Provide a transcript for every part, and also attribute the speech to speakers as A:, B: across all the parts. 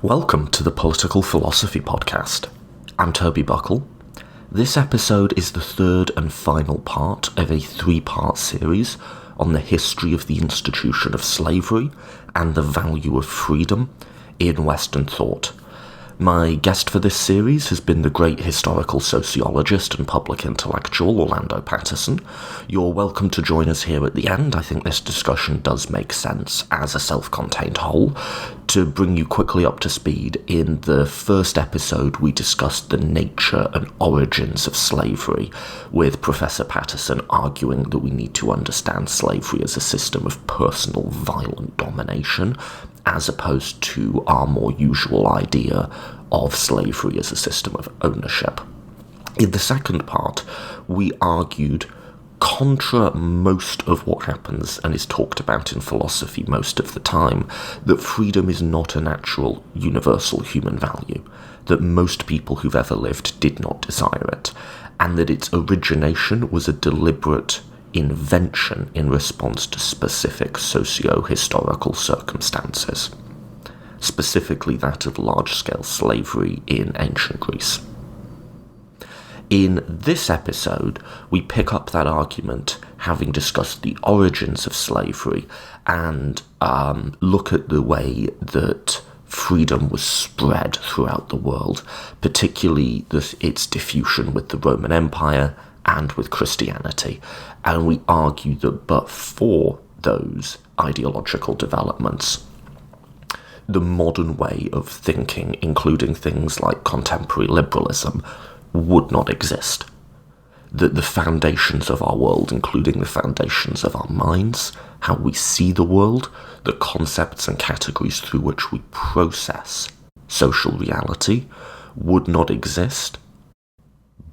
A: Welcome to the Political Philosophy Podcast. I'm Toby Buckle. This episode is the third and final part of a three-part series on the history of the institution of slavery and the value of freedom in Western thought. My guest for this series has been the great historical sociologist and public intellectual Orlando Patterson. You're welcome to join us here at the end. I think this discussion does make sense as a self-contained whole. To bring you quickly up to speed, in the first episode we discussed the nature and origins of slavery, with Professor Patterson arguing that we need to understand slavery as a system of personal violent domination, as opposed to our more usual idea of slavery as a system of ownership. In the second part, we argued, contra most of what happens and is talked about in philosophy most of the time, that freedom is not a natural, universal human value, that most people who've ever lived did not desire it, and that its origination was a deliberate invention in response to specific socio-historical circumstances, specifically that of large-scale slavery in ancient Greece. In this episode, we pick up that argument, having discussed the origins of slavery, and look at the way that freedom was spread throughout the world, particularly its diffusion with the Roman Empire and with Christianity. And we argue that but for those ideological developments, the modern way of thinking, including things like contemporary liberalism, would not exist. That the foundations of our world, including the foundations of our minds, how we see the world, the concepts and categories through which we process social reality, would not exist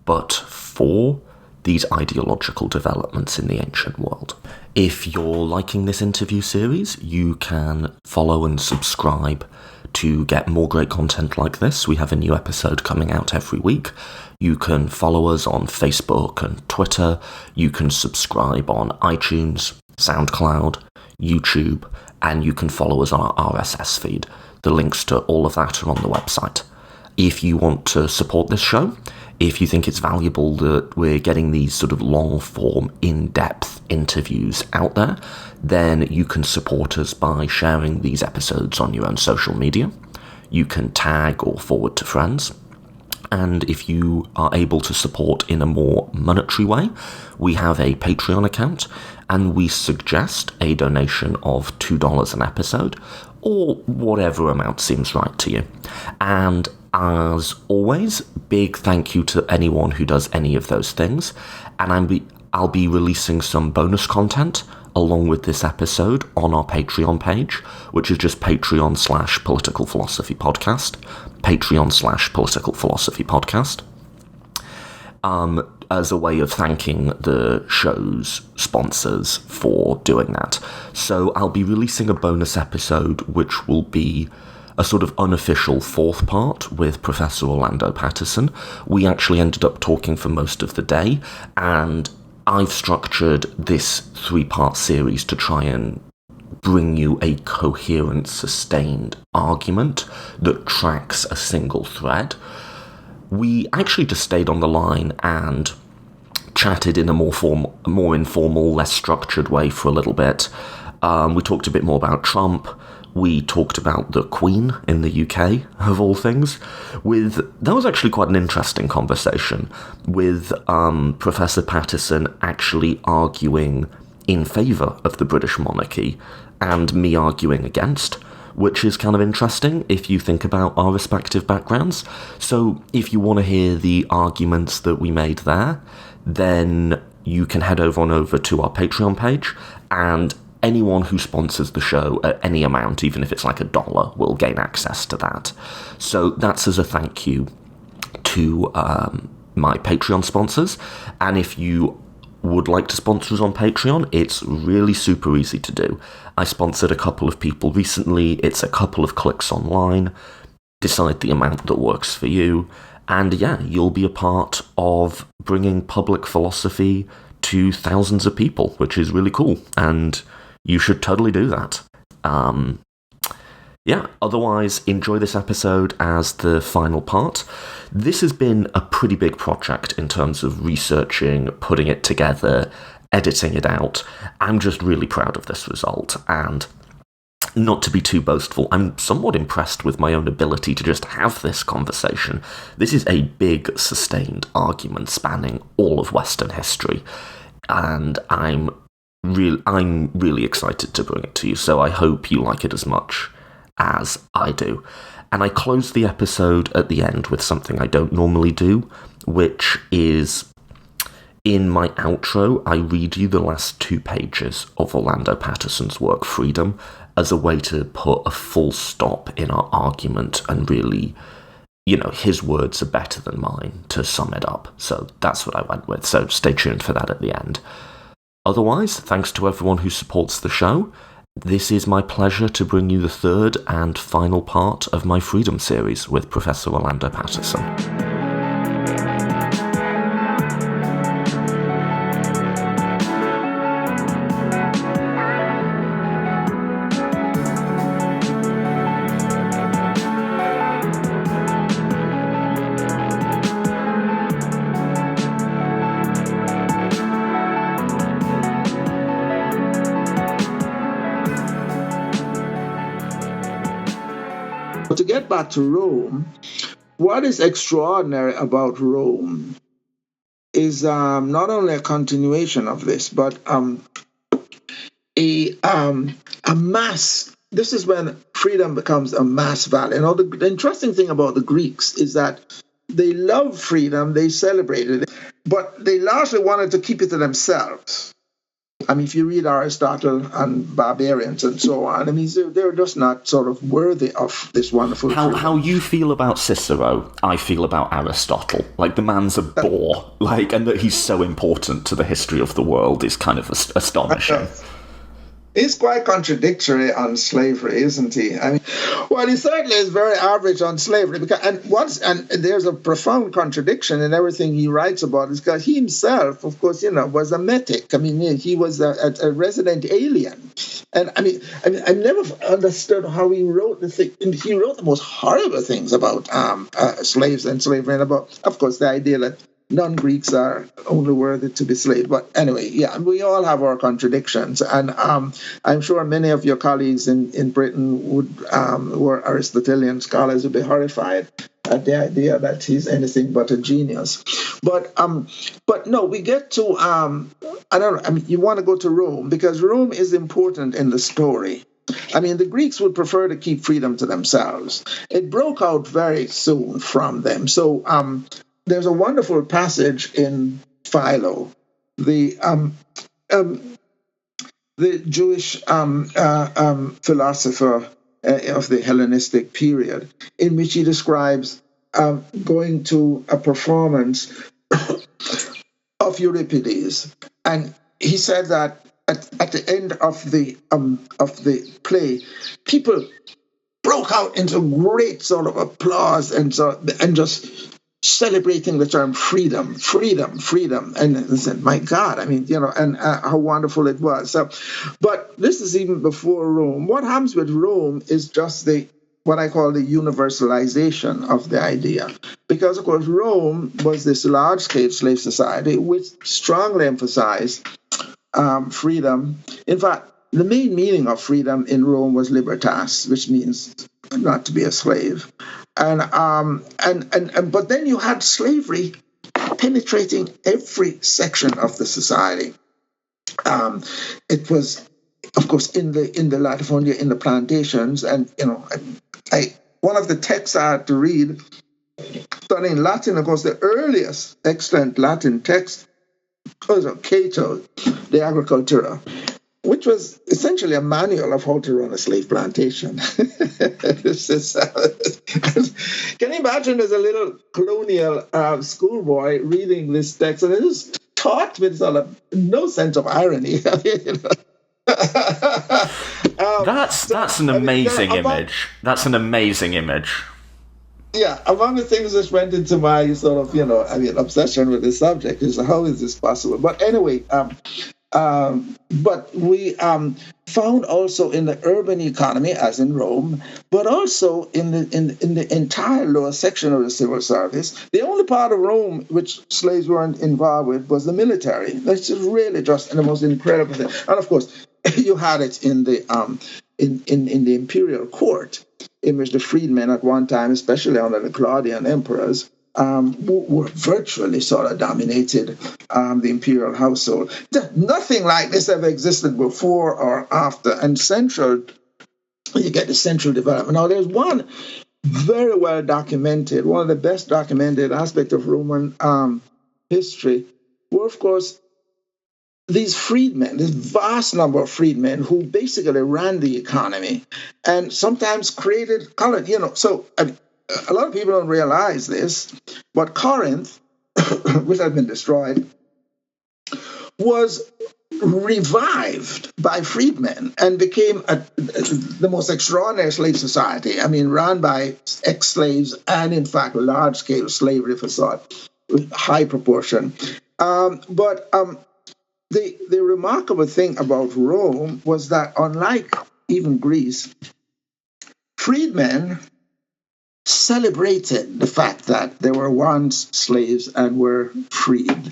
A: but for these ideological developments in the ancient world. If you're liking this interview series, you can follow and subscribe to get more great content like this. We have a new episode coming out every week. You can follow us on Facebook and Twitter. You can subscribe on iTunes, SoundCloud, YouTube, and you can follow us on our RSS feed. The links to all of that are on the website. If you want to support this show, if you think it's valuable that we're getting these sort of long-form, in-depth interviews out there, then you can support us by sharing these episodes on your own social media. You can tag or forward to friends. And if you are able to support in a more monetary way, we have a Patreon account, and we suggest a donation of $2 an episode, or whatever amount seems right to you. And as always, big thank you to anyone who does any of those things, and I'll be releasing some bonus content along with this episode on our Patreon page, which is just Patreon/Political Philosophy Podcast, Patreon/Political Philosophy Podcast, as a way of thanking the show's sponsors for doing that. So I'll be releasing a bonus episode, which will be a sort of unofficial fourth part with Professor Orlando Patterson. We actually ended up talking for most of the day, and I've structured this three-part series to try and bring you a coherent, sustained argument that tracks a single thread. We actually just stayed on the line and chatted in a more informal, less structured way for a little bit. We talked a bit more about Trump. We talked about the Queen in the UK, of all things. That was actually quite an interesting conversation, with Professor Patterson actually arguing in favour of the British monarchy and me arguing against, which is kind of interesting if you think about our respective backgrounds. So if you want to hear the arguments that we made there, then you can head over to our Patreon page, and anyone who sponsors the show at any amount, even if it's like $1, will gain access to that. So that's as a thank you to my Patreon sponsors. And if you would like to sponsor us on Patreon, it's really super easy to do. I sponsored a couple of people recently. It's a couple of clicks online. Decide the amount that works for you. And yeah, you'll be a part of bringing public philosophy to thousands of people, which is really cool. And you should totally do that. Yeah, otherwise, enjoy this episode as the final part. This has been a pretty big project in terms of researching, putting it together, editing it out. I'm just really proud of this result, and not to be too boastful, I'm somewhat impressed with my own ability to just have this conversation. This is a big, sustained argument spanning all of Western history, and I'm really excited to bring it to you, so I hope you like it as much as I do. And I close the episode at the end with something I don't normally do, which is, in my outro, I read you the last 2 pages of Orlando Patterson's work, Freedom, as a way to put a full stop in our argument and really, his words are better than mine to sum it up. So that's what I went with, so stay tuned for that at the end. Otherwise, thanks to everyone who supports the show. This is my pleasure to bring you the third and final part of my Freedom series with Professor Orlando Patterson.
B: To get back to Rome, what is extraordinary about Rome is not only a continuation of this, but a mass. This is when freedom becomes a mass value. The interesting thing about the Greeks is that they love freedom, they celebrated it, but they largely wanted to keep it to themselves. I mean, if you read Aristotle and barbarians and so on, I mean, they're just not sort of worthy of this wonderful freedom.
A: How you feel about Cicero, I feel about Aristotle. Like, the man's a bore, and that he's so important to the history of the world is kind of astonishing.
B: He's quite contradictory on slavery, isn't he? I mean, well, he certainly is very average on slavery. And there's a profound contradiction in everything he writes about. Is because he himself, of course, was a metic. I mean, he was a resident alien. And I mean, I've never understood how he wrote the thing. He wrote the most horrible things about slaves and slavery, and about, of course, the idea that non-Greeks are only worthy to be slaves. But anyway, yeah, we all have our contradictions. And I'm sure many of your colleagues in Britain who are Aristotelian scholars would be horrified at the idea that he's anything but a genius. But no, we get to, I don't know, I mean, you want to go to Rome, because Rome is important in the story. I mean, the Greeks would prefer to keep freedom to themselves. It broke out very soon from them. So, there's a wonderful passage in Philo, the Jewish philosopher of the Hellenistic period, in which he describes going to a performance of Euripides, and he said that at the end of the play, people broke out into great sort of applause and just celebrating the term freedom, and I said, my God, I mean, and how wonderful it was. So, but this is even before Rome. What happens with Rome is just what I call the universalization of the idea, because of course Rome was this large-scale slave society which strongly emphasized freedom. In fact, the main meaning of freedom in Rome was libertas, which means not to be a slave. But then you had slavery penetrating every section of the society. It was, of course, in the latifundia, in the plantations, and one of the texts I had to read, studying Latin, of course, the earliest extant Latin text was Cato, De Agricultura, which was essentially a manual of how to run a slave plantation. This is, can you imagine as a little colonial schoolboy reading this text, and it is taught with sort of no sense of irony.
A: That's an amazing image. That's an amazing image.
B: Yeah, among the things that went into my sort of, obsession with this subject is how is this possible? But anyway, But we found also in the urban economy, as in Rome, but also in the entire lower section of the civil service. The only part of Rome which slaves weren't involved with was the military. That's just really just the most incredible thing. And of course, you had it in the in the imperial court, in which the freedmen at one time, especially under the Claudian emperors, were virtually sort of dominated the imperial household. Nothing like this ever existed before or after. And central, you get the central development. Now, there's one very well documented, one of the best documented aspects of Roman history, were, of course, these freedmen, this vast number of freedmen who basically ran the economy and sometimes created colony. So a lot of people don't realize this, but Corinth, which had been destroyed, was revived by freedmen and became the most extraordinary slave society. I mean, run by ex-slaves and, in fact, large-scale slavery for sort, with high proportion. But the remarkable thing about Rome was that, unlike even Greece, freedmen celebrated the fact that they were once slaves and were freed.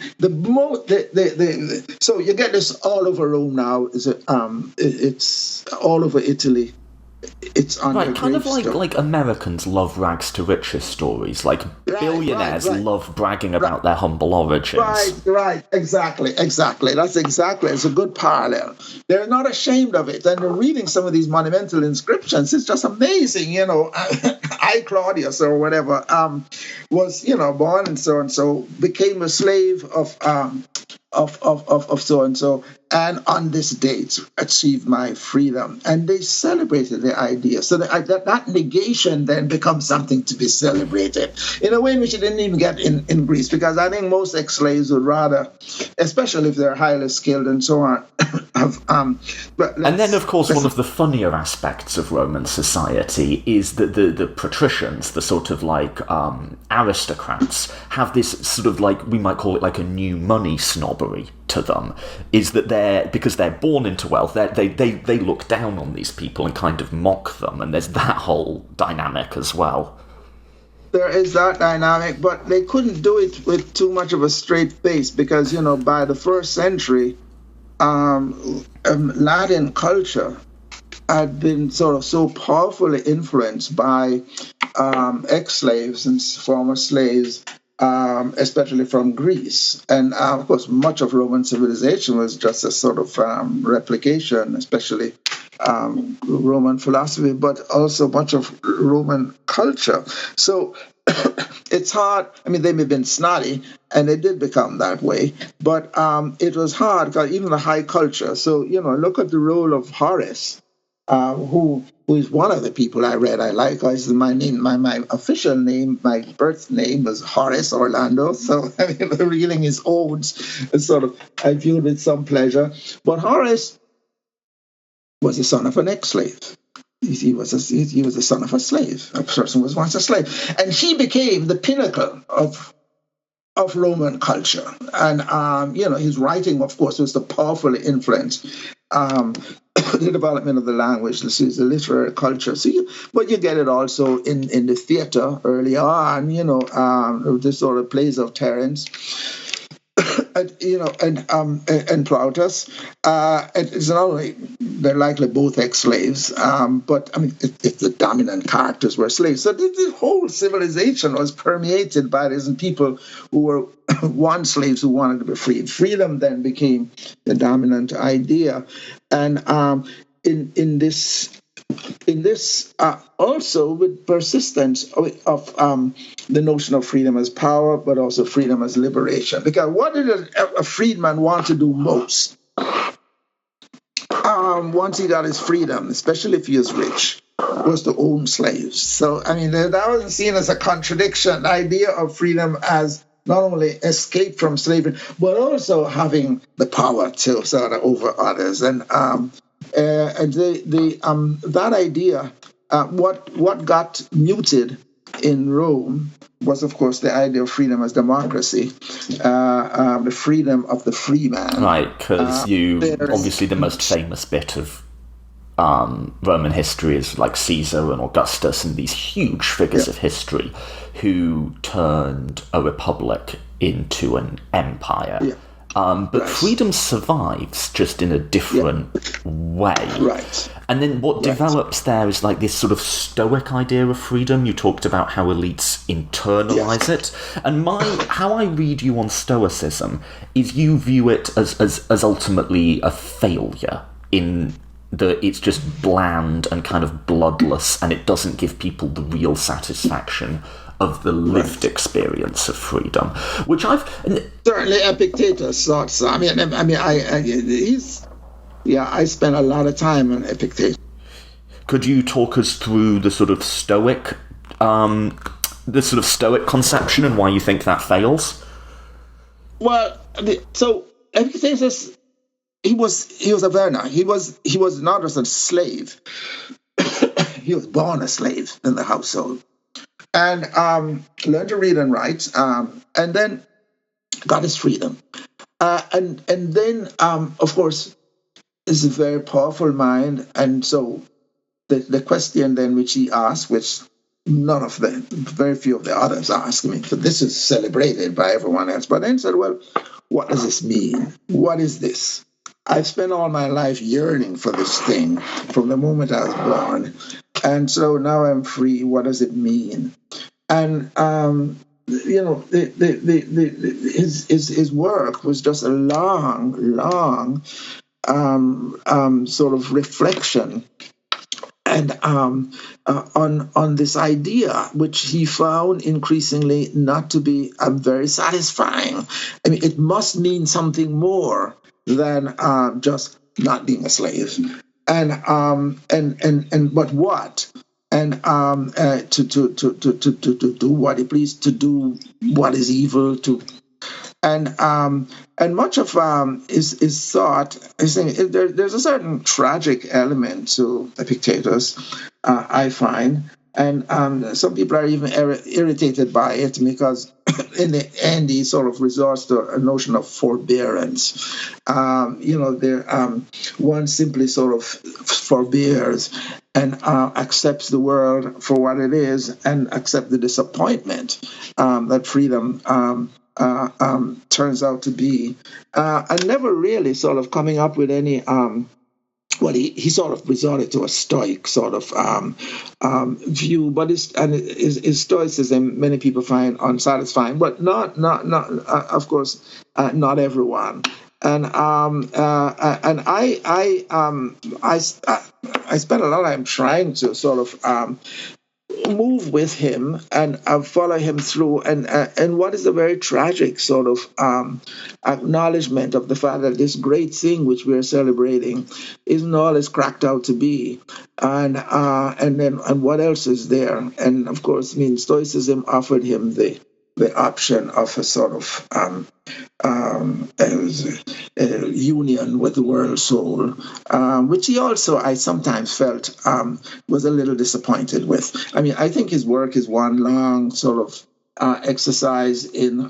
B: So you get this all over Rome now. It's all over Italy. It's on
A: right, kind of like Americans love rags to riches stories. Like billionaires love bragging about their humble origins.
B: Right, exactly. That's exactly. It's a good parallel. They're not ashamed of it, and they're reading some of these monumental inscriptions. It's just amazing, I Claudius or whatever was born and so became a slave of so and so, and on this date achieved my freedom, and they celebrated the idea. So that negation then becomes something to be celebrated in a way in which you didn't even get in Greece, because I think most ex-slaves would rather, especially if they're highly skilled and so on, have.
A: And then, of course, one of the funnier aspects of Roman society is that the patricians, the sort of like aristocrats, have this sort of like, we might call it like a new money snobbery to them, is that because they're born into wealth, they look down on these people and kind of mock them, and there's that whole dynamic as well.
B: There is that dynamic, but they couldn't do it with too much of a straight face, because by the first century, Latin culture had been sort of so powerfully influenced by ex-slaves and former slaves, especially from Greece. And of course, much of Roman civilization was just a sort of replication, especially Roman philosophy, but also much of Roman culture. So it's hard. I mean, they may have been snotty, and they did become that way, but it was hard, because even the high culture. So, look at the role of Horace, who is one of the people I read. I like. My name, my official name, my birth name was Horace Orlando. So I mean, reading his odes is sort of, I viewed with some pleasure. But Horace was the son of an ex-slave. He was the son of a slave. A person was once a slave, and he became the pinnacle of Roman culture. And his writing, of course, was the powerfully influenced the development of the language. This is the literary culture. But you get it also in the theater early on. The sort of plays of Terence. And Plautus. It's not only, they're likely both ex-slaves, but I mean, if the dominant characters were slaves. So the whole civilization was permeated by this, and people who were once slaves who wanted to be freed. Freedom then became the dominant idea. And in this also with persistence of the notion of freedom as power, but also freedom as liberation. Because what did a freedman want to do most once he got his freedom, especially if he was rich, was to own slaves? So, I mean, that wasn't seen as a contradiction. The idea of freedom as not only escape from slavery, but also having the power to sort of over others. And that idea, what got muted in Rome was, of course, the idea of freedom as democracy, the freedom of the free man.
A: Right, because obviously the most famous bit of Roman history is like Caesar and Augustus and these huge figures of history who turned a republic into an empire.
B: Yeah.
A: But freedom survives, just in a different way.
B: Right.
A: And then what develops there is like this sort of Stoic idea of freedom. You talked about how elites internalize it. And how I read you on Stoicism is you view it as ultimately a failure in that it's just bland and kind of bloodless, and it doesn't give people the real satisfaction of the lived experience of freedom, which
B: certainly Epictetus thought so. I spent a lot of time on Epictetus.
A: Could you talk us through the sort of Stoic conception and why you think that fails?
B: Well, so Epictetus, he was a Werner. He was not just a slave. He was born a slave in the household. And learned to read and write, and then got his freedom. And then, of course, is a very powerful mind. And so the question then which he asked, which very few of the others asked me, but this is celebrated by everyone else. But then said, well, what does this mean? What is this? I've spent all my life yearning for this thing from the moment I was born. And so now I'm free. What does it mean? And his work was just a long sort of reflection, and on this idea, which he found increasingly not to be very satisfying. I mean, it must mean something more than just not being a slave. And but what? And to do what he pleased, to do what is evil, and much of his thought is saying there's a certain tragic element to Epictetus, I find, and some people are even irritated by it because in the end he sort of resorts to a notion of forbearance. One simply sort of forbears and accepts the world for what it is, and accept the disappointment that freedom turns out to be, and never really sort of coming up with any. He sort of resorted to a Stoic sort of view, but his Stoicism many people find unsatisfying, but not of course not everyone. And I spent a lot of time trying to sort of move with him and follow him through, and what is a very tragic sort of acknowledgement of the fact that this great thing which we are celebrating isn't all it's cracked out to be, and what else is there? And of course, Stoicism offered him the option of a sort of union with the world soul, which he also, I sometimes felt, was a little disappointed with. I mean, I think his work is one long sort of exercise in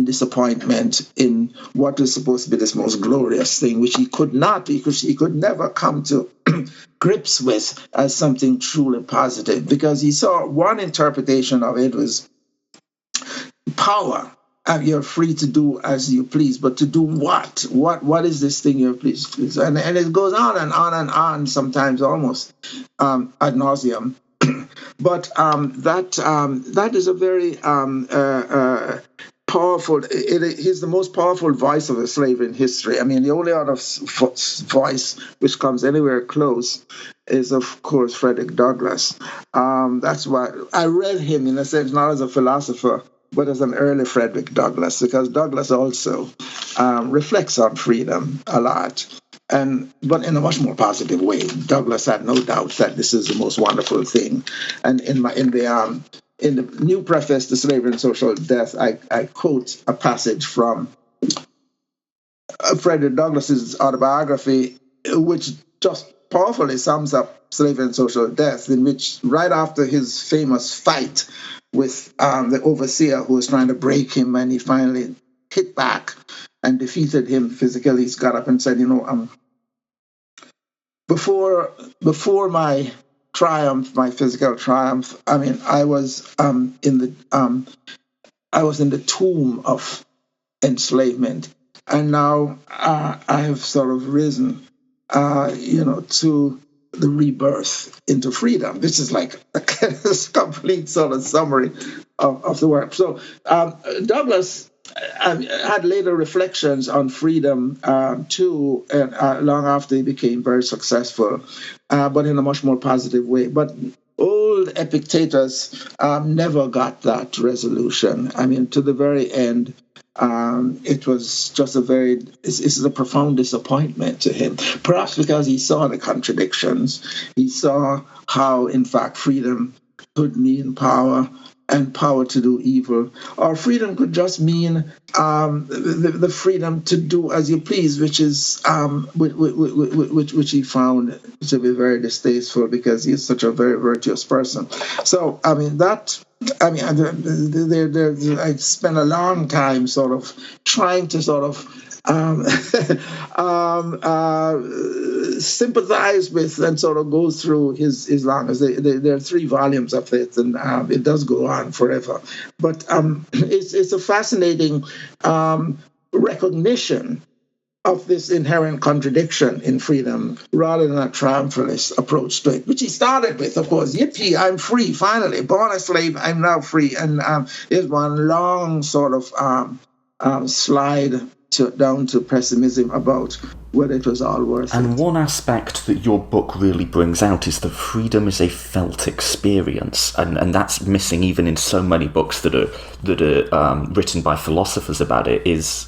B: disappointment in what was supposed to be this most glorious thing, which he could not, because he could never come to grips with as something truly positive, because he saw one interpretation of it was power. You're free to do as you please, but to do what? What is this thing you're pleased? And it goes on and on and on, sometimes almost ad nauseum. But that is a very powerful. He's the most powerful voice of the slave in history. I mean, the only other voice which comes anywhere close is, of course, Frederick Douglass. That's why I read him, in a sense, not as a philosopher, but as an early Frederick Douglass, because Douglass also reflects on freedom a lot, but in a much more positive way. Douglass had no doubt that this is the most wonderful thing. And in the new preface to Slavery and Social Death, I quote a passage from Frederick Douglass's autobiography, which just powerfully sums up Slavery and Social Death, in which right after his famous fight with the overseer who was trying to break him, and he finally hit back and defeated him physically, he's got up and said, before my triumph, my physical triumph, I was I was in the tomb of enslavement, and now I have sort of risen, to the rebirth into freedom. This is like a complete sort of summary of the work. So Douglas had later reflections on freedom too, long after he became very successful, but in a much more positive way. But old Epictetus never got that resolution. To the very end, it was just this is a profound disappointment to him, perhaps because he saw the contradictions. He saw how, in fact, freedom could mean power, and power to do evil, or freedom could just mean the freedom to do as you please, which is which he found to be very distasteful, because he's such a very virtuous person. So I spent a long time sort of trying to sort of sympathize with and sort of go through his longs. There are 3 volumes of it, and it does go on forever. But it's a fascinating recognition of this inherent contradiction in freedom, rather than a triumphalist approach to it, which he started with, of course. Yippee, I'm free, finally. Born a slave, I'm now free. And there's one long sort of slide down to pessimism about whether it was all worth it.
A: And one aspect that your book really brings out is that freedom is a felt experience, and that's missing even in so many books that are written by philosophers about it, is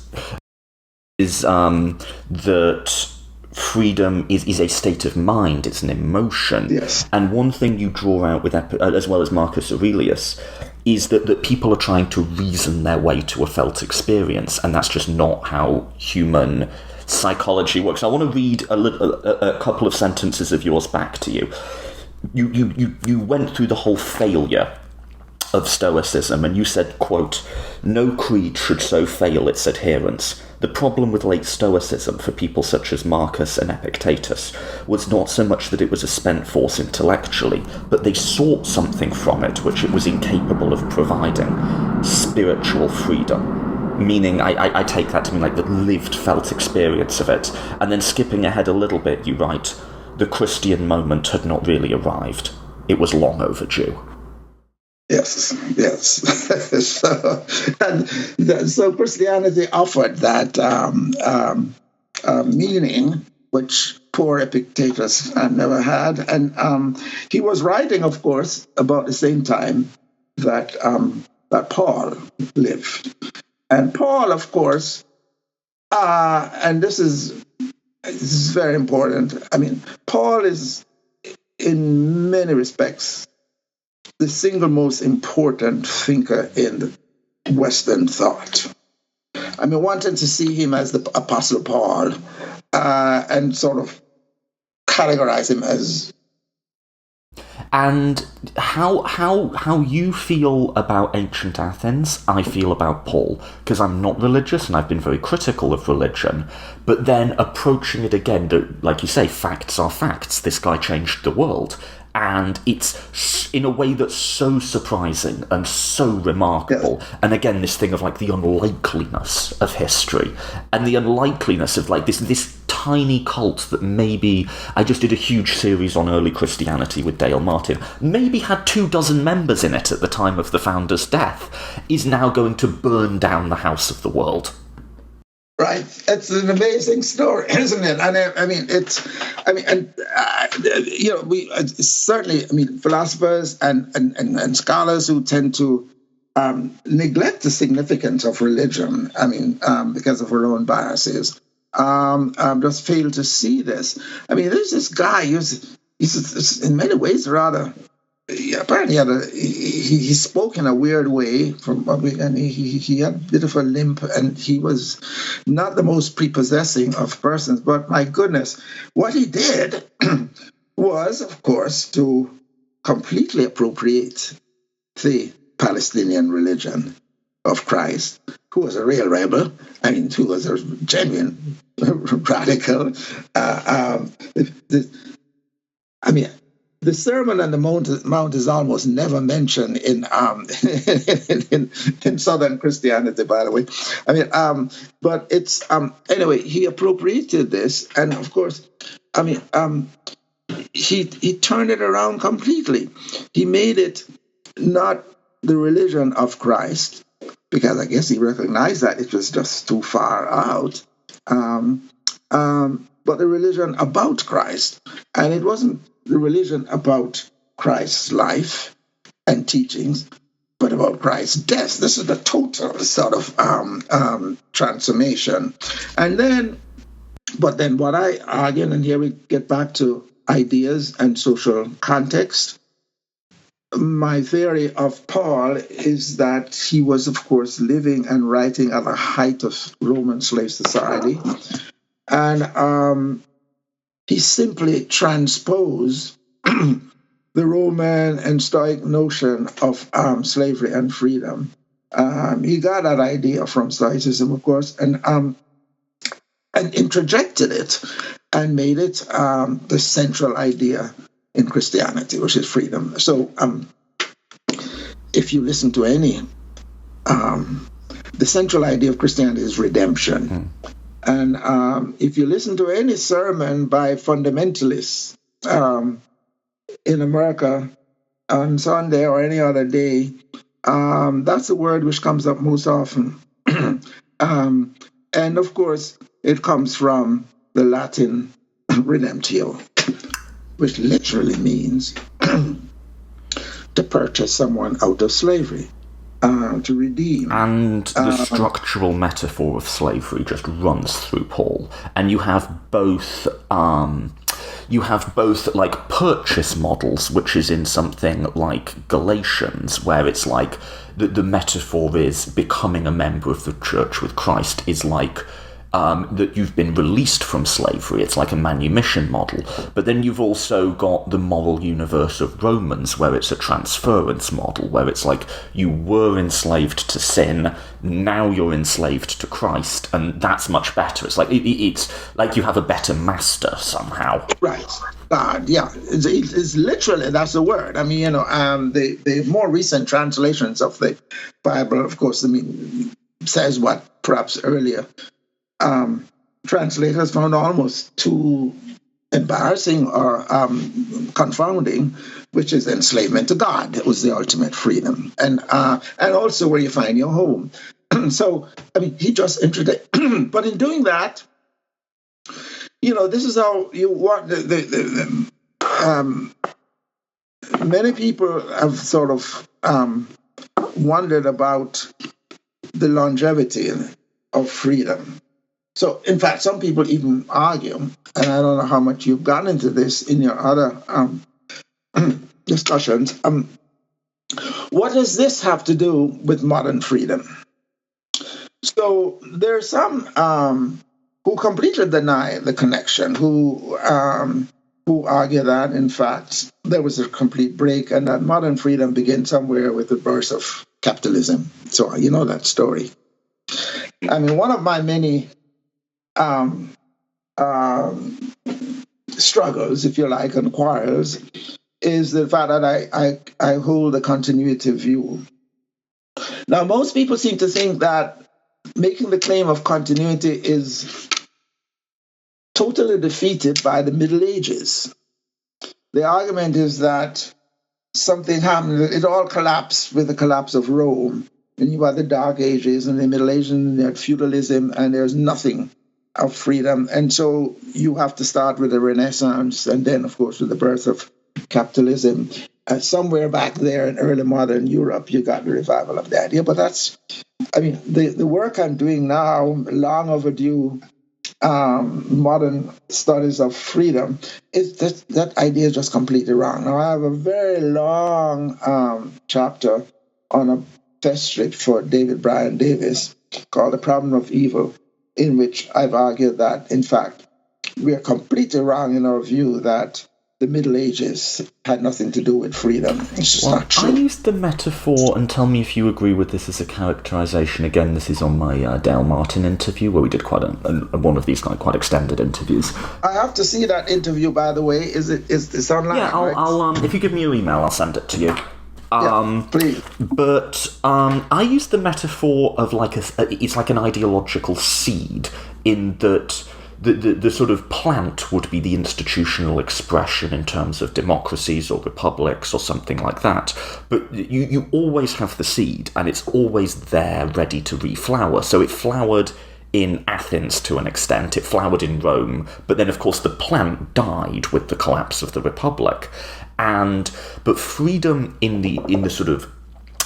A: that freedom is a state of mind, it's an emotion.
B: Yes.
A: And one thing you draw out with, as well as Marcus Aurelius, is that people are trying to reason their way to a felt experience, and that's just not how human psychology works. I want to read a couple of sentences of yours back to you. You went through the whole failure of Stoicism, and you said, quote, "No creed should so fail its adherents. The problem with late Stoicism for people such as Marcus and Epictetus was not so much that it was a spent force intellectually, but they sought something from it which it was incapable of providing: spiritual freedom." Meaning, I take that to mean like the lived, felt experience of it. And then skipping ahead a little bit, you write, "The Christian moment had not really arrived. It was long overdue."
B: Yes. So Christianity offered that meaning which poor Epictetus never had, and he was writing, of course, about the same time that Paul lived, and Paul, of course, and this is very important. Paul is, in many respects, the single most important thinker in Western thought. Wanting to see him as the Apostle Paul and sort of categorize him as.
A: And how you feel about ancient Athens, I feel about Paul, because I'm not religious and I've been very critical of religion, but then approaching it again, like you say, facts are facts. This guy changed the world. And it's in a way that's so surprising and so remarkable. Yeah. And again, this thing of like the unlikeliness of history and the unlikeliness of like this tiny cult that maybe, I just did a huge series on early Christianity with Dale Martin, maybe had 24 members in it at the time of the founder's death, is now going to burn down the house of the world.
B: Right, it's an amazing story, isn't it? We certainly, philosophers and scholars who tend to neglect the significance of religion, because of our own biases, just fail to see this. There's this guy who's in many ways rather apparently he spoke in a weird way and he had a bit of a limp, and he was not the most prepossessing of persons. But my goodness, what he did was, of course, to completely appropriate the Palestinian religion of Christ, who was a real rebel. I mean, who was a genuine radical. The Sermon on the Mount is almost never mentioned in in Southern Christianity, by the way. But it's anyway. He appropriated this, and of course, he turned it around completely. He made it not the religion of Christ, because I guess he recognized that it was just too far out. But the religion about Christ, and it wasn't the religion about Christ's life and teachings, but about Christ's death. This is the total sort of transformation. But then what I argue, and here we get back to ideas and social context. My theory of Paul is that he was, of course, living and writing at the height of Roman slave society. And he simply transposed the Roman and Stoic notion of slavery and freedom. He got that idea from Stoicism, of course, and interjected it and made it the central idea in Christianity, which is freedom. So if you listen to any, the central idea of Christianity is redemption. And if you listen to any sermon by fundamentalists in America on Sunday or any other day, that's the word which comes up most often. And of course, it comes from the Latin redemptio, which literally means to purchase someone out of slavery. To redeem.
A: And the structural metaphor of slavery just runs through Paul. And you have both like purchase models, which is in something like Galatians, where it's like the metaphor is becoming a member of the church with Christ is like that you've been released from slavery. It's like a manumission model. But then you've also got the moral universe of Romans, where it's a transference model, where it's like you were enslaved to sin, now you're enslaved to Christ, and that's much better. It's like it's like you have a better master somehow.
B: Right. Yeah, it's literally, that's the word. I mean, the more recent translations of the Bible, of course, says what perhaps earlier translators found almost too embarrassing or confounding, which is enslavement to God. It was the ultimate freedom, and also where you find your home. So, he just introduced, but in doing that, this is how you want many people have sort of wondered about the longevity of freedom. So, in fact, some people even argue, and I don't know how much you've gotten into this in your other discussions, what does this have to do with modern freedom? So there are some who completely deny the connection, who argue that, in fact, there was a complete break and that modern freedom began somewhere with the birth of capitalism. So you know that story. One of my many struggles, if you like, and quarrels, is the fact that I hold a continuity view. Now, most people seem to think that making the claim of continuity is totally defeated by the Middle Ages. The argument is that something happened, it all collapsed with the collapse of Rome. And you had the Dark Ages and the Middle Ages, and you had feudalism, and there's nothing of freedom. And so you have to start with the Renaissance, and then, of course, with the birth of capitalism. Somewhere back there in early modern Europe, you got the revival of the idea. But that's, the work I'm doing now, long overdue, modern studies of freedom, is that idea is just completely wrong. Now, I have a very long chapter on a test strip for David Bryan Davis called The Problem of Evil, in which I've argued that, in fact, we are completely wrong in our view that the Middle Ages had nothing to do with freedom. It's just not true.
A: I used the metaphor, and tell me if you agree with this as a characterization. Again, this is on my Dale Martin interview, where we did quite one of these quite extended interviews.
B: I have to see that interview, by the way. Is it's online?
A: Yeah, I'll
B: right?
A: If you give me your email, I'll send it to you.
B: Please.
A: But I use the metaphor of it's like an ideological seed, in that the sort of plant would be the institutional expression in terms of democracies or republics or something like that. But you always have the seed, and it's always there ready to reflower. So it flowered in Athens to an extent, it flowered in Rome, but then of course the plant died with the collapse of the republic. But freedom in the sort of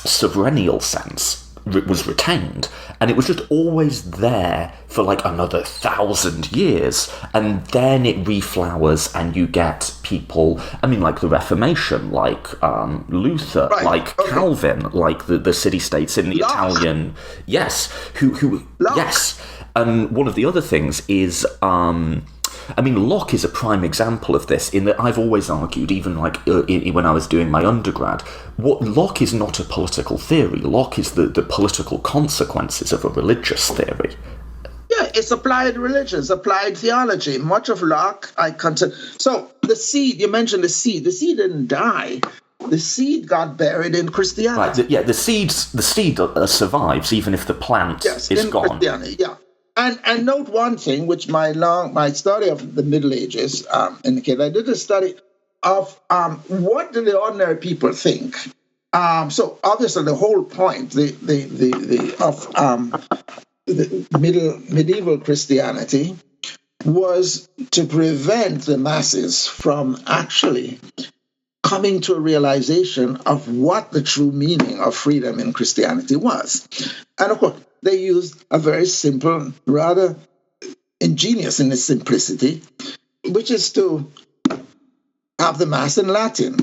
A: sovereignial sense was retained, and it was just always there for like another 1,000 years, and then it reflowers and you get people, I mean, like the Reformation, like Luther, Calvin, like the city-states in the
B: Locke.
A: Italian, yes, who
B: Locke.
A: yes. And one of the other things is Locke is a prime example of this, in that I've always argued, even when I was doing my undergrad, what Locke is not a political theory. Locke is the political consequences of a religious theory.
B: Yeah, it's applied religion, it's applied theology. Much of Locke, I consider. So the seed, you mentioned the seed. The seed didn't die. The seed got buried in Christianity.
A: Right. The seed survives even if the plant is gone.
B: Christianity, yeah. And note one thing, which my study of the Middle Ages indicated. I did a study of what do the ordinary people think. So obviously the whole point of medieval Christianity was to prevent the masses from actually coming to a realization of what the true meaning of freedom in Christianity was. And of course, they used a very simple, rather ingenious in its simplicity, which is to have the Mass in Latin.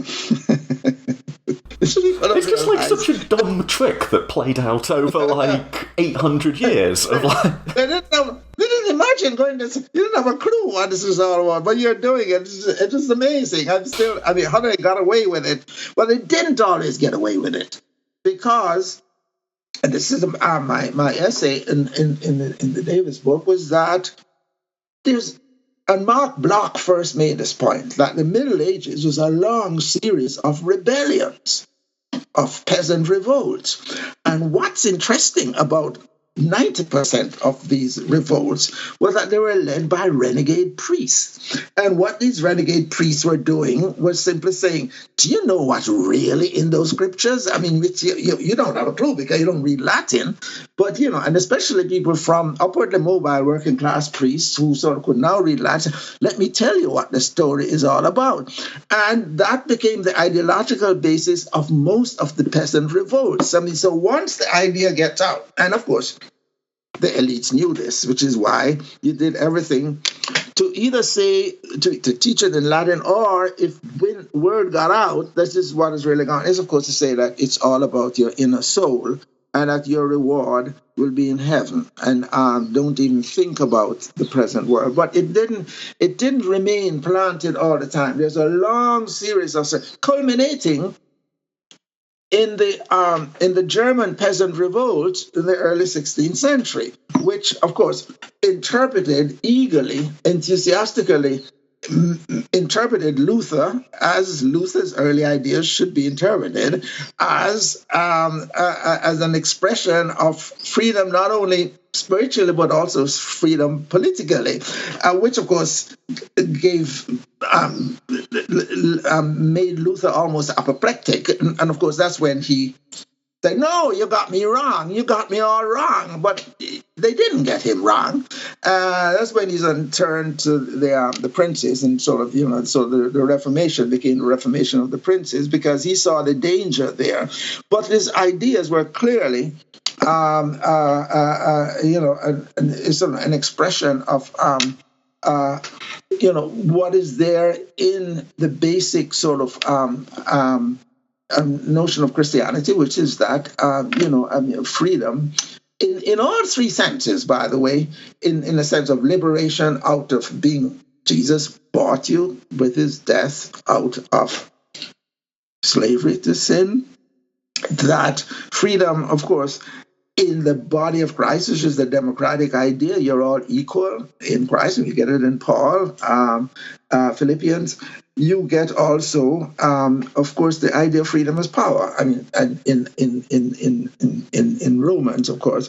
A: It's just like such a dumb trick that played out over like 800 years. Of like...
B: They didn't imagine going this. You didn't have a clue what this is all about, but you're doing it. It's just amazing. How they got away with it? Well, they didn't always get away with it, because, and this is my essay in the Davis book, was that and Mark Bloch first made this point, that the Middle Ages was a long series of rebellions, of peasant revolts. And what's interesting about 90% of these revolts was that they were led by renegade priests. And what these renegade priests were doing was simply saying, do you know what's really in those scriptures? I mean, which you don't have a clue because you don't read Latin. But, and especially people from upwardly mobile working class priests who sort of could now read Latin, let me tell you what the story is all about. And that became the ideological basis of most of the peasant revolts. I mean, so once the idea gets out, and of course, the elites knew this, which is why you did everything to either say, to teach it in Latin, or if when word got out, this is what is really going on, is of course to say that it's all about your inner soul and that your reward will be in heaven, and don't even think about the present world. But it didn't remain planted all the time. There's a long series of culminating in the German peasant revolt in the early 16th century, which, of course, interpreted eagerly, enthusiastically, interpreted Luther as Luther's early ideas should be interpreted as an expression of freedom, not only spiritually but also freedom politically, which of course made Luther almost apoplectic, and of course that's when he said, no, you got me wrong. You got me all wrong. But they didn't get him wrong. That's when he's turned to the princes, and sort of, so the Reformation became the Reformation of the princes, because he saw the danger there. But his ideas were clearly is an expression of what is there in the basic sort of notion of Christianity, which is that freedom in all three senses, by the way, in the sense of liberation out of being Jesus bought you with his death out of slavery to sin. That freedom, of course, in the body of Christ, which is the democratic idea, you're all equal in Christ. You get it in Paul, Philippians. You get also, of course, the idea of freedom as power. I mean, and in Romans, of course,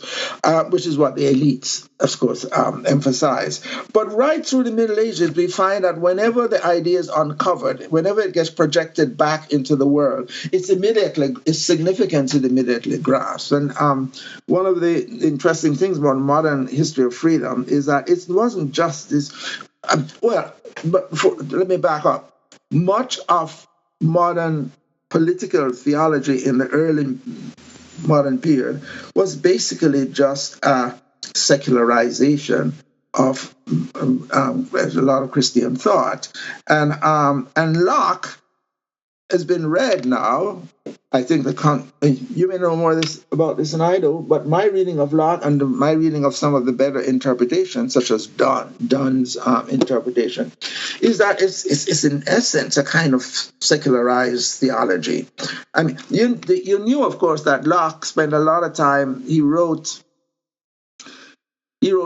B: which is what the elites, of course, emphasize. But right through the Middle Ages, we find that whenever the idea is uncovered, whenever it gets projected back into the world, its significance is immediately grasped. And one of the interesting things about modern history of freedom is that it wasn't just this. Let me back up. Much of modern political theology in the early modern period was basically just a secularization of a lot of Christian thought, and Locke has been read now. I think you may know more about this than I do, but my reading of Locke and my reading of some of the better interpretations, such as Dunn's interpretation, is that it's in essence a kind of secularized theology. I mean, you knew, of course, that Locke spent a lot of time. He wrote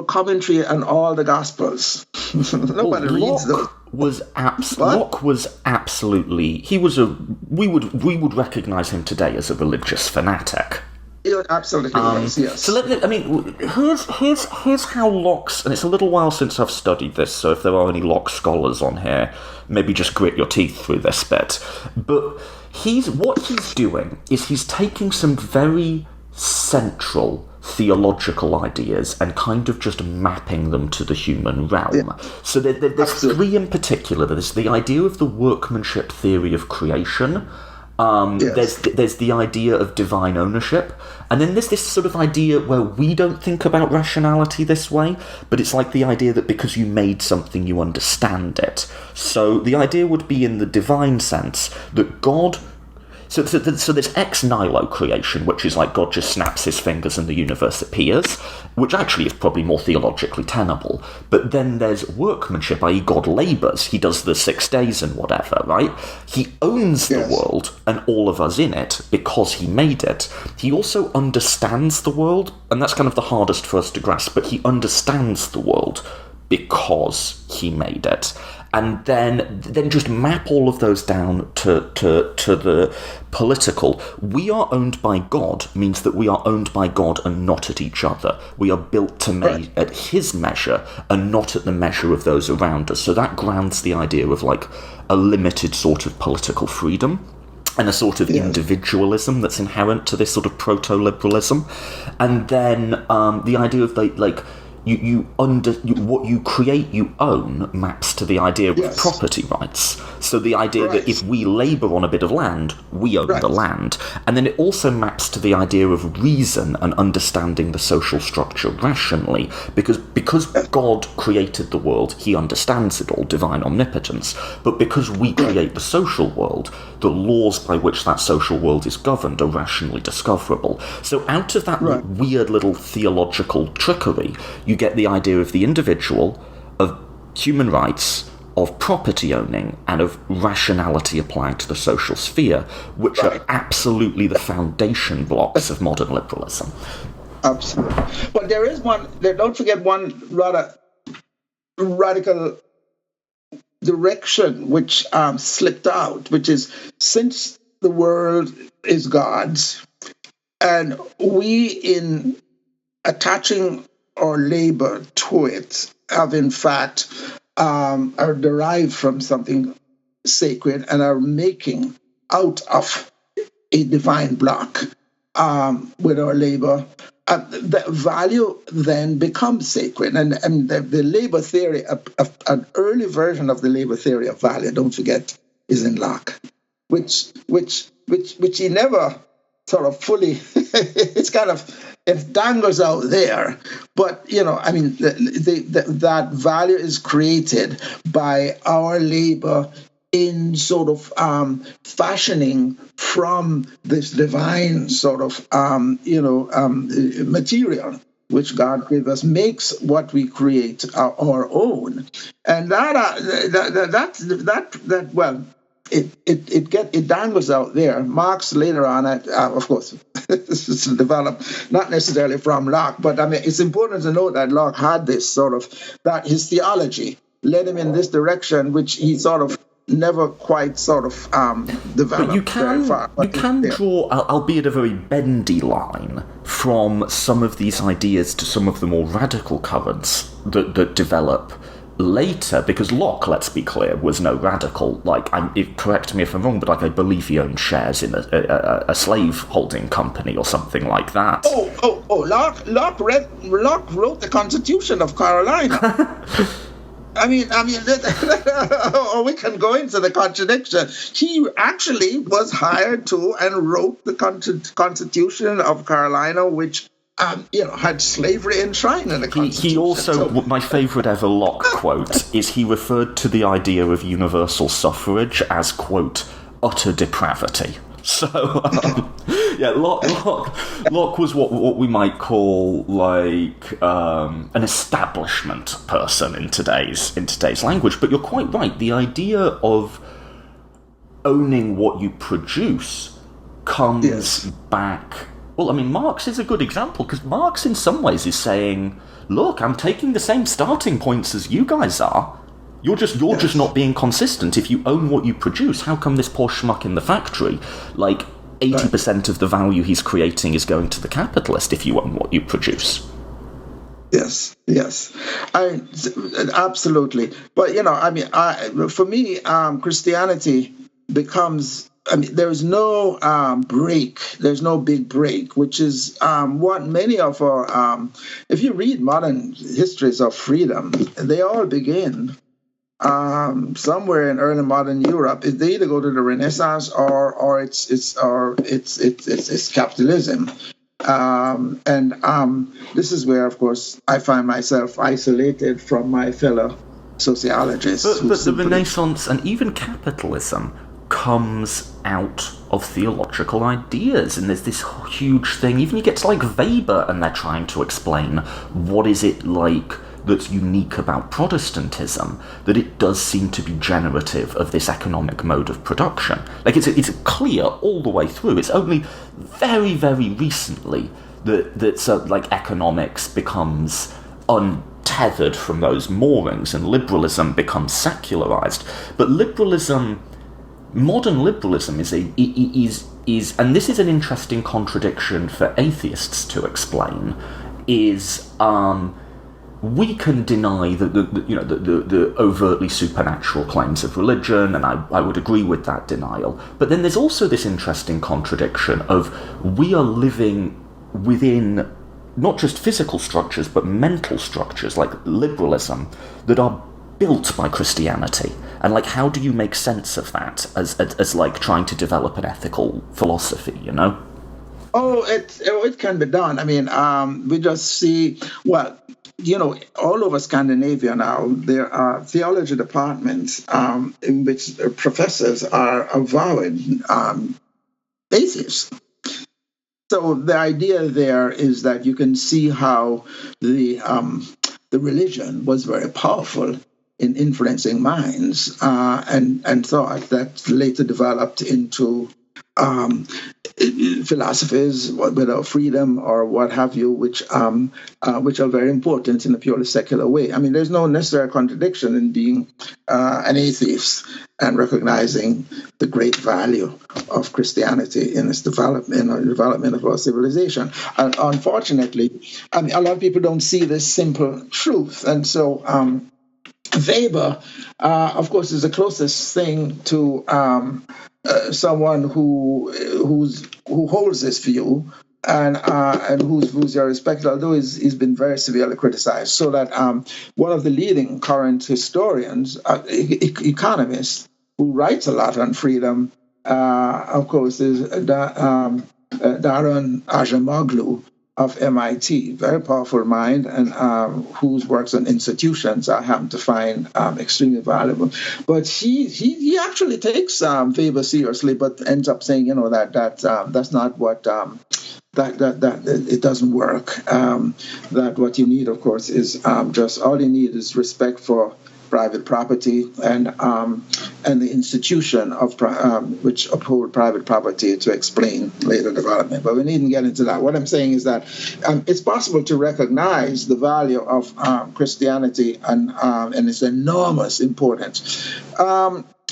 B: commentary on all the Gospels. Nobody reads those.
A: Locke was absolutely. We would recognize him today as a religious fanatic.
B: It absolutely was, yes.
A: So here's how Locke's, and it's a little while since I've studied this, so if there are any Locke scholars on here, maybe just grit your teeth through this bit. But what he's doing is he's taking some very central theological ideas and kind of just mapping them to the human realm. Yeah. So there's three in particular. There's the idea of the workmanship theory of creation. Yes. There's the idea of divine ownership, and then there's this sort of idea where we don't think about rationality this way, but it's like the idea that because you made something, you understand it. So the idea would be in the divine sense that God. So there's ex nihilo creation, which is like God just snaps his fingers and the universe appears, which actually is probably more theologically tenable. But then there's workmanship, i.e. God labours. He does the 6 days and whatever, right? He owns the world and all of us in it because he made it. He also understands the world, and that's kind of the hardest for us to grasp, but he understands the world because he made it. And then just map all of those down to the political. We are owned by God means that we are owned by God and not at each other. We are built to made at his measure and not at the measure of those around us. So that grounds the idea of like a limited sort of political freedom and a sort of individualism that's inherent to this sort of proto-liberalism. And then the idea of what you create, you own, maps to the idea of property rights. So the idea that if we labour on a bit of land, we own the land. And then it also maps to the idea of reason and understanding the social structure rationally. Because God created the world, he understands it all, divine omnipotence. But because we create the social world, the laws by which that social world is governed are rationally discoverable. So out of that weird little theological trickery, you get the idea of the individual, of human rights, of property owning, and of rationality applying to the social sphere, which are absolutely the foundation blocks of modern liberalism.
B: Absolutely. But there is don't forget one rather radical direction which slipped out, which is since the world is God's, and we in attaching our labor to it have in fact are derived from something sacred and are making out of a divine block with our labor, the value then becomes sacred. And the labor theory, an early version of the labor theory of value, don't forget, is in Locke, which he never sort of fully it's kind of, it dangles out there. But, that value is created by our labor in sort of fashioning from this divine sort of, material which God gave us, makes what we create our own. And it dangles out there. Marx later on, of course, this is developed not necessarily from Locke, but I mean, it's important to note that Locke had this sort of, that his theology led him in this direction, which he sort of never quite sort of developed.
A: But you can draw, albeit a very bendy line, from some of these ideas to some of the more radical currents that develop later, because Locke, let's be clear, was no radical. Correct me if I'm wrong, but I believe he owned shares in a slave-holding company or something like that.
B: Locke wrote the Constitution of Carolina. I mean, or we can go into the contradiction. He actually was hired to and wrote the Constitution of Carolina, which had slavery enshrined in the Constitution.
A: He also, my favourite ever Locke quote is he referred to the idea of universal suffrage as, quote, utter depravity. So, Locke was what we might call an establishment person in today's language. But you're quite right. The idea of owning what you produce comes back. Well, I mean, Marx is a good example, because Marx in some ways is saying, look, I'm taking the same starting points as you guys are. You're just not being consistent. If you own what you produce, how come this poor schmuck in the factory, 80% of the value he's creating is going to the capitalist if you own what you produce?
B: Yes, absolutely. But, for me, Christianity becomes, there's no break. There's no big break, which is what many of our, if you read modern histories of freedom, they all begin somewhere in early modern Europe. They either go to the Renaissance or it's capitalism. This is where, of course, I find myself isolated from my fellow sociologists.
A: But the Renaissance and even capitalism comes out of theological ideas, and there's this huge thing. Even you get to Weber, and they're trying to explain what is it like that's unique about Protestantism, that it does seem to be generative of this economic mode of production. It's clear all the way through. It's only very, very recently that economics becomes untethered from those moorings, and liberalism becomes secularized. But modern liberalism is and this is an interesting contradiction for atheists to explain, we can deny the overtly supernatural claims of religion, and I would agree with that denial. But then there's also this interesting contradiction of we are living within not just physical structures, but mental structures like liberalism that are built by Christianity. And how do you make sense of that as trying to develop an ethical philosophy,
B: it can be done. I mean, we just see, all over Scandinavia now, there are theology departments in which professors are avowed atheists. So the idea there is that you can see how the religion was very powerful in influencing minds and thought that later developed into philosophies, whether freedom or what have you, which are very important in a purely secular way. I mean, there's no necessary contradiction in being an atheist and recognizing the great value of Christianity in its development or development of our civilization. And unfortunately, a lot of people don't see this simple truth, and so Weber, of course, is the closest thing to someone who holds this view and whose views are respected, although he's been very severely criticized. So that one of the leading current historians, economists, who writes a lot on freedom, of course, is Daron Acemoglu of MIT, very powerful mind, and whose works on institutions I happen to find extremely valuable. But he actually takes Weber seriously, but ends up saying, that's not what that it doesn't work. That what you need, of course, is just all you need is respect for private property and the institution of which uphold private property to explain later development. But we needn't get into that. What I'm saying is that it's possible to recognize the value of Christianity and its enormous importance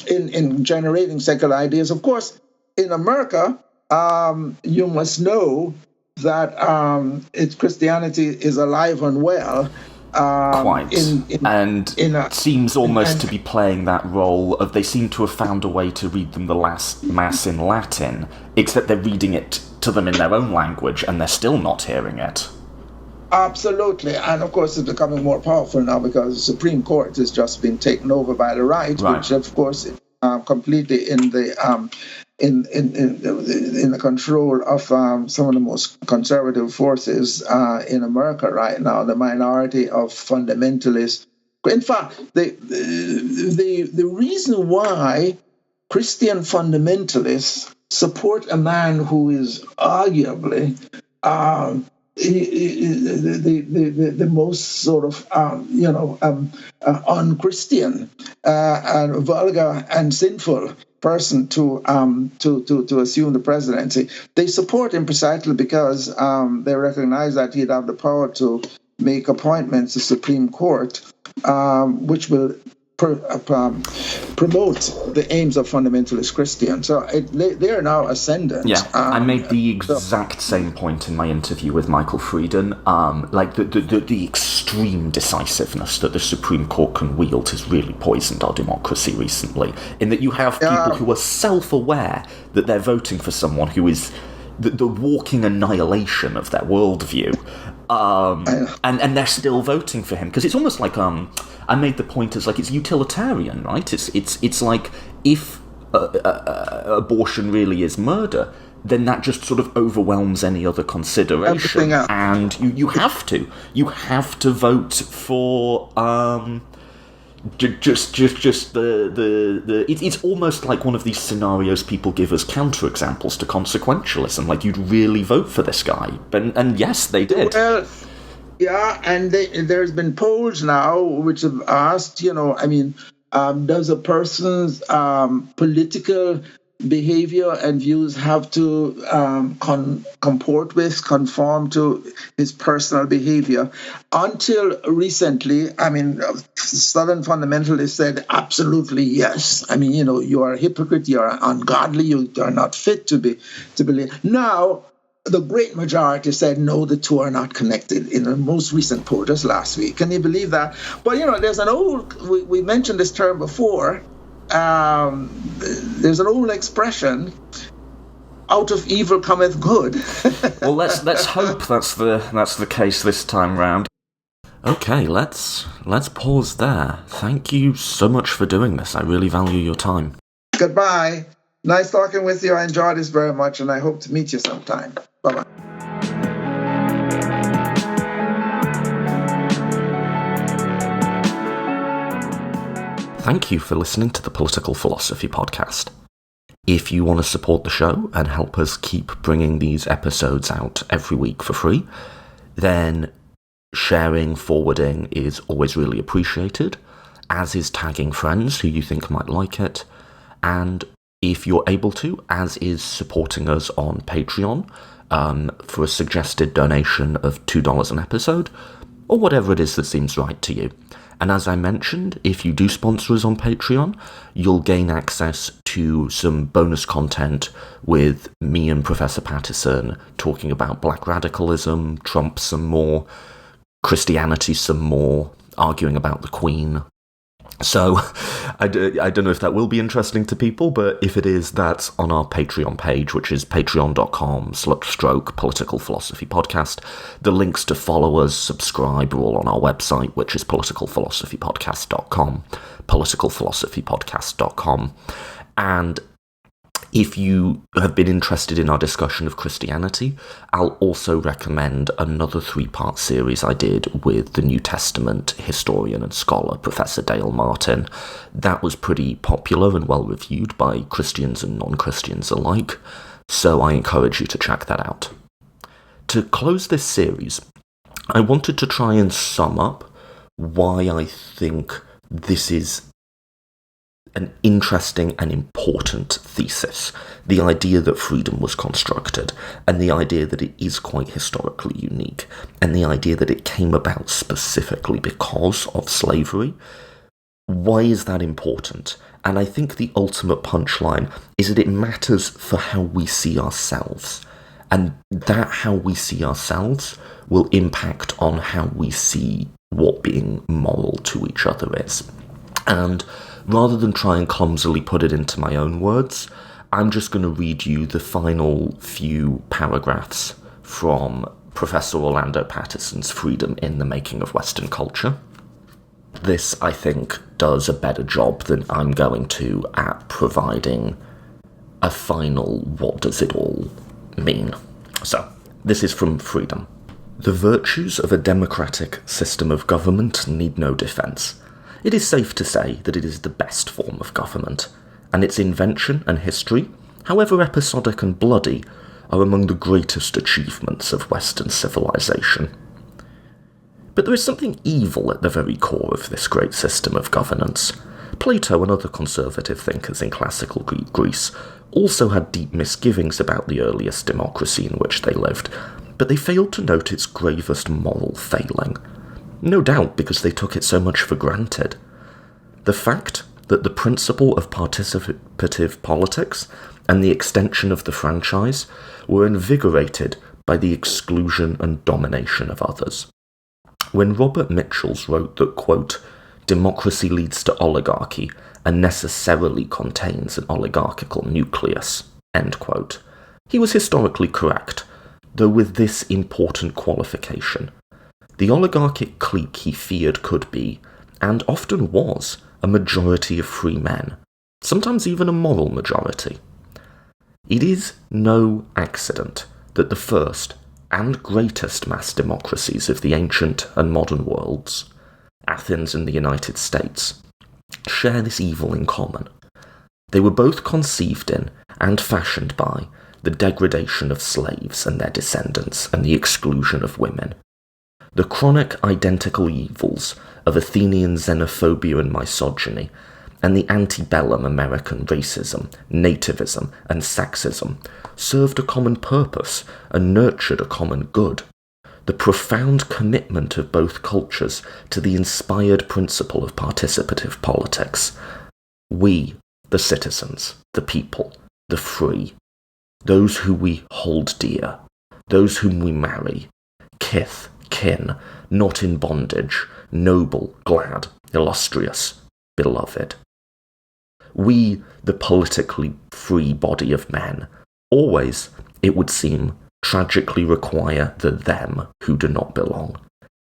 B: in generating secular ideas. Of course, in America, you must know that Christianity is alive and well.
A: Quite. It seems almost to be playing that role of they seem to have found a way to read them the last Mass in Latin, except they're reading it to them in their own language and they're still not hearing it.
B: Absolutely. And of course it's becoming more powerful now because the Supreme Court has just been taken over by the right. Which of course is completely in the control of some of the most conservative forces in America right now, the minority of fundamentalists. In fact, the reason why Christian fundamentalists support a man who is arguably the most sort of unchristian and vulgar and sinful person to assume the presidency. They support him precisely because they recognize that he'd have the power to make appointments to the Supreme Court, which will promote the aims of fundamentalist Christians. So they are now ascendant.
A: Yeah, I made the exact same point in my interview with Michael Frieden. Like the extreme decisiveness that the Supreme Court can wield has really poisoned our democracy recently, in that you have people who are self-aware that they're voting for someone who is the walking annihilation of their worldview. And they're still voting for him because it's almost like I made the point as like it's utilitarian, right? It's like if abortion really is murder, then that just sort of overwhelms any other consideration, and you have to vote for just the it's almost like one of these scenarios people give as counterexamples to consequentialism. Like you'd really vote for this guy, and yes, they did.
B: Well, yeah, and there's been polls now which have asked, does a person's political behavior and views have to conform to his personal behavior? Until recently, Southern fundamentalists said absolutely yes. You are a hypocrite, you are ungodly, you are not fit to believe. Now, the great majority said no, the two are not connected in the most recent poll just last week. Can you believe that? But there's an old, we mentioned this term before, there's an old expression, out of evil cometh good.
A: Well, let's hope that's the case this time round. Okay, let's pause there. Thank you so much for doing this. I really value your time.
B: Goodbye. Nice talking with you. I enjoyed this very much, and I hope to meet you sometime. Bye-bye.
A: Thank you for listening to the Political Philosophy Podcast. If you want to support the show and help us keep bringing these episodes out every week for free, then sharing, forwarding is always really appreciated, as is tagging friends who you think might like it, and if you're able to, as is supporting us on Patreon for a suggested donation of $2 an episode, or whatever it is that seems right to you. And as I mentioned, if you do sponsor us on Patreon, you'll gain access to some bonus content with me and Professor Patterson talking about black radicalism, Trump some more, Christianity some more, arguing about the Queen. So, I don't know if that will be interesting to people, but if it is, that's on our Patreon page, which is patreon.com/political philosophy podcast. The links to follow us, subscribe, are all on our website, which is politicalphilosophypodcast.com, politicalphilosophypodcast.com. And If you have been interested in our discussion of Christianity, I'll also recommend another 3-part series I did with the New Testament historian and scholar, Professor Dale Martin. That was pretty popular and well reviewed by Christians and non-Christians alike, so I encourage you to check that out. To close this series, I wanted to try and sum up why I think this is an interesting and important thesis, the idea that freedom was constructed, and the idea that it is quite historically unique, and the idea that it came about specifically because of slavery. Why is that important? And I think the ultimate punchline is that it matters for how we see ourselves, and that how we see ourselves will impact on how we see what being moral to each other is. And rather than try and clumsily put it into my own words, I'm just going to read you the final few paragraphs from Professor Orlando Patterson's Freedom in the Making of Western Culture. This, I think, does a better job than I'm going to at providing a final what does it all mean. So, this is from Freedom. The virtues of a democratic system of government need no defence. It is safe to say that it is the best form of government, and its invention and history, however episodic and bloody, are among the greatest achievements of Western civilization. But there is something evil at the very core of this great system of governance. Plato and other conservative thinkers in classical Greece also had deep misgivings about the earliest democracy in which they lived, but they failed to note its gravest moral failing. No doubt because they took it so much for granted. The fact that the principle of participative politics and the extension of the franchise were invigorated by the exclusion and domination of others. When Robert Mitchells wrote that, quote, democracy leads to oligarchy and necessarily contains an oligarchical nucleus, end quote, he was historically correct, though with this important qualification. The oligarchic clique he feared could be, and often was, a majority of free men, sometimes even a moral majority. It is no accident that the first and greatest mass democracies of the ancient and modern worlds, Athens and the United States, share this evil in common. They were both conceived in and fashioned by the degradation of slaves and their descendants and the exclusion of women. The chronic identical evils of Athenian xenophobia and misogyny, and the antebellum American racism, nativism, and sexism served a common purpose and nurtured a common good. The profound commitment of both cultures to the inspired principle of participative politics. We, the citizens, the people, the free, those who we hold dear, those whom we marry, kith, kin, not in bondage, noble, glad, illustrious, beloved. We, the politically free body of men, always, it would seem, tragically require the them who do not belong,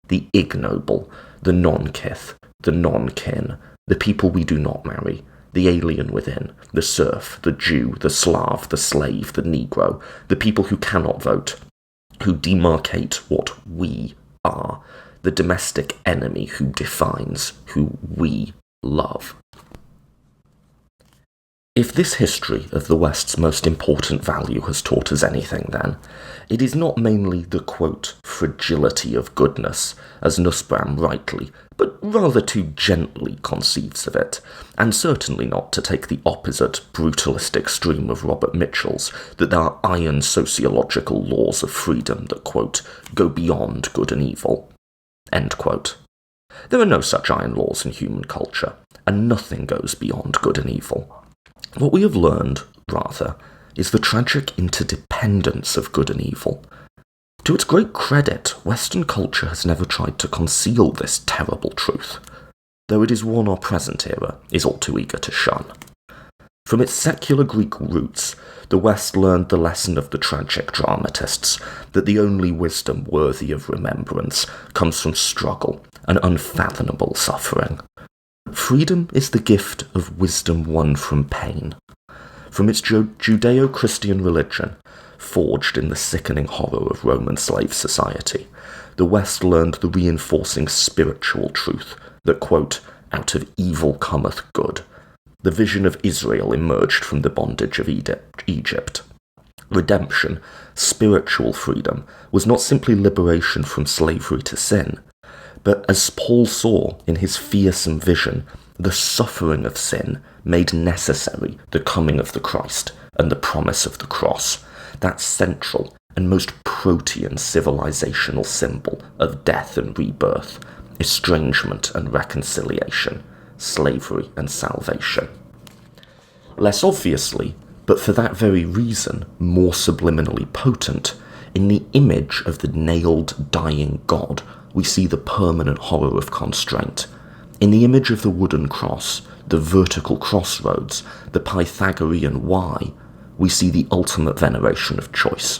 A: the ignoble, the non-kith, the non-kin, the people we do not marry, the alien within, the serf, the Jew, the Slav, the slave, the Negro, the people who cannot vote, who demarcate what we are, the domestic enemy who defines who we love. If this history of the West's most important value has taught us anything, then, it is not mainly the, quote, fragility of goodness, as Nussbaum rightly, but rather too gently conceives of it, and certainly not, to take the opposite brutalist extreme of Robert Mitchell's, that there are iron sociological laws of freedom that, quote, go beyond good and evil, end quote. There are no such iron laws in human culture, and nothing goes beyond good and evil. What we have learned, rather, is the tragic interdependence of good and evil. To its great credit, Western culture has never tried to conceal this terrible truth, though it is one our present era is all too eager to shun. From its secular Greek roots, the West learned the lesson of the tragic dramatists, that the only wisdom worthy of remembrance comes from struggle and unfathomable suffering. Freedom is the gift of wisdom won from pain. From its Judeo-Christian religion, forged in the sickening horror of Roman slave society, the West learned the reinforcing spiritual truth that, quote, out of evil cometh good. The vision of Israel emerged from the bondage of Egypt. Redemption, spiritual freedom, was not simply liberation from slavery to sin, but as Paul saw in his fearsome vision, the suffering of sin made necessary the coming of the Christ and the promise of the cross, that central and most protean civilizational symbol of death and rebirth, estrangement and reconciliation, slavery and salvation. Less obviously, but for that very reason more subliminally potent, in the image of the nailed, dying God, we see the permanent horror of constraint. In the image of the wooden cross, the vertical crossroads, the Pythagorean Y, we see the ultimate veneration of choice.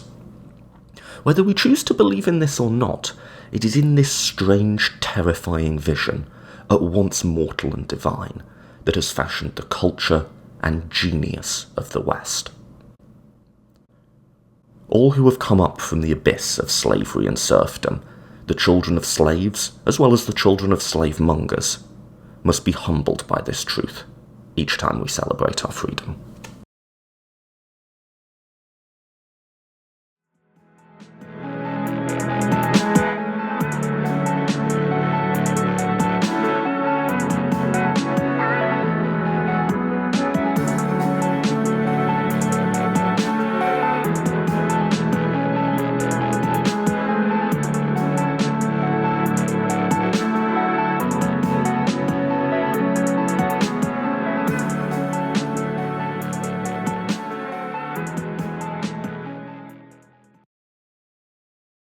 A: Whether we choose to believe in this or not, it is in this strange, terrifying vision, at once mortal and divine, that has fashioned the culture and genius of the West. All who have come up from the abyss of slavery and serfdom, the children of slaves as well as the children of slave mongers, must be humbled by this truth each time we celebrate our freedom.